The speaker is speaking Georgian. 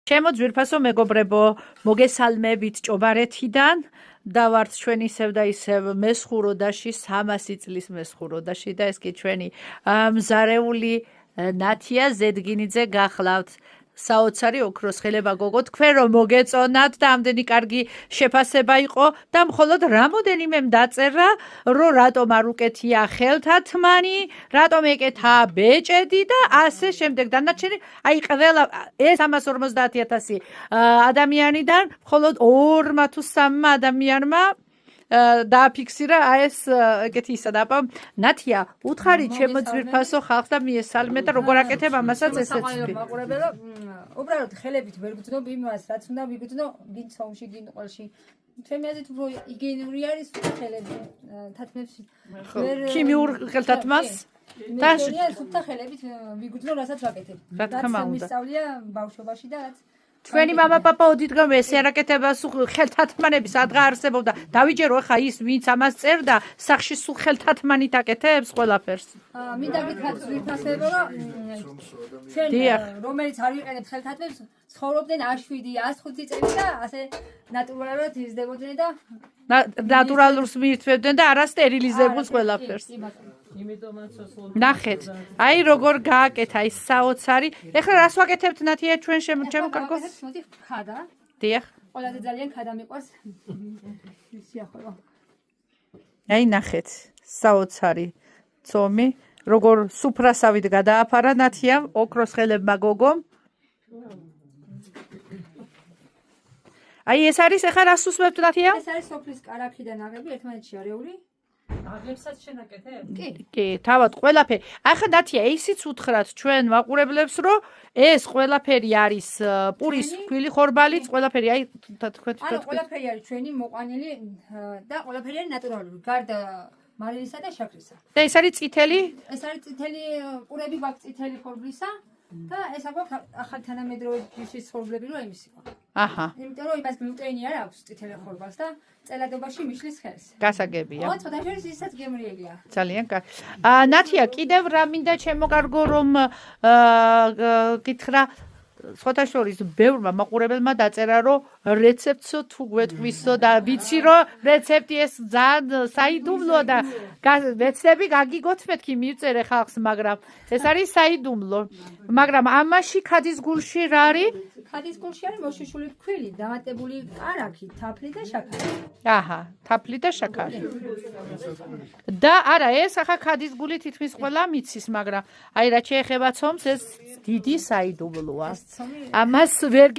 ჩემო ძვირფასო მეგობრებო, მოგესალმებით ჭობარეთიდან და ვართ ჩვენ ისევ და ისევ მესხუროდაში, 300 წლის მესხუროდაში და ეს კი ჩვენი მზარეული ნათია ზედგინიძე გახლავთ. საოცარი ოქროს ხელება გოგო, თქვენ რომ მოგეწონათ და ამდენი კარგი შეფასება იყო და მხოლოდ რამოდენიმემ დაწერა, რომ რატომ არ უკეთია ხელთათმანი, რატომ ეკეთა ბეჭედი და ასე შემდეგ. დანარჩენი, აი ყველა ეს 350,000 ადამიანიდან მხოლოდ 2-მა თუ 3-მა ადამიანმა დააფიქსირა ეს ეგეთი ისადაპა. ნათია, უთხარი ჩემო ძვირფასო ხალხს და მიესალმე და როგორ აკეთებ ამასაც ესეც. მაყურებელო, უბრალოდ ხელებით ვერ გძნობ იმას, რაც უნდა ვიგძნო, გინ ცომში, გინ ყველში. ჩემი აზრით უფრო იგენური არის ხელები თათმებს. ქიმიურ ხელთათმას და სუფთა ხელებით ვიგძნო, რასაც ვაკეთებ. რა თქმა უნდა. მისწავლია ბავშვობაში და რაც ჩვენი მამა პაპა ოდითგან ესე არ აკეთება, სულ ხელთათმანები სადღა არსებობდა. დავიჯერო ხა ის ვინც ამას წერდა, სახში სულ ხელთათმანით აკეთებს ყველაფერს. მინდა გითხრათ ძვირფასებო, რომ ჩვენ რომელიც არ ვიყენებთ ხელთათმებს, ცხოვრობდნენ 107-105 წელი და ასე ნატურალურად იზრდებოდნენ და ნატურალურს მიირთმევდნენ და არა სტერილიზებულს ყველაფერს. ნახეთ, აი როგორ გააკეთა ის საოცარი. ეხლა რას ვაკეთებთ ნათია ჩვენ ჩემო კარგო? მოდი ხადა. დიახ. ყველაზე ძალიან ხადა მიყვარს. სიახლოვე. აი ნახეთ, საოცარი ცომი, როგორ სუფრასავით გადააფარა ნათიამ ოქროს ხელებმა გოგომ. აი ეს არის ეხლა რას უსმევთ ნათია? ეს არის სოფლის კარაქიდან აღები, ერთმანეთში არეული. აღებსაც შენაკეთებ? კი, თავად ყველაფერი. ახლა ნათია, ისიც უთხრათ ჩვენ მაყურებლებს, რომ ეს ყველაფერი არის პურის ქვილი ხორბალიც, ყველაფერი აი თქვენ ანუ ყველაფერი არის ჩვენი მოყვანილი და ყველაფერი არის ნატურალური, გარდა მარილისა და შაქრისა. და ეს არის წითელი? ეს არის წითელი პურები გვაქვს წითელი ხორბლისა და ეს აქვს ახალ თანამედროვე ჯიშის ხორბლები რომ იმის იყო. აჰა. იმიტომ რომ იმას გლუტენი არ აქვს წითელი ხორბალს და წელადობაში მიშლის ხელს. გასაგებია. ცოტა შორის ისაც გემრიელია. ძალიან კარგი. ნათია, კიდევ რა მინდა ჩემო კარგო რომ გითხრა სხვათა შორის ბევრმა მაყურებელმა დაწერა რომ რეცეპტსო თუ გვეტყვისო და ვიცი რომ რეცეპტი ეს ძალიან საიდუმლოა და ვეცდები გაგიგოთ მეთქი მივწერე ხალხს, მაგრამ ეს არის საიდუმლო. მაგრამ ამაში ქადის გულში რა არის? ქადის გულში არის მოშიშული ქვილი, დამატებული კარაქი, თაფლი და შაქარი. აჰა, თაფლი და შაქარი. და არა, ეს ახლა ქადის გული თითქმის ყველა მიცის, მაგრამ აი რა შეეხება ცომს, ეს დიდი საიდუმლოა. ამას ვერ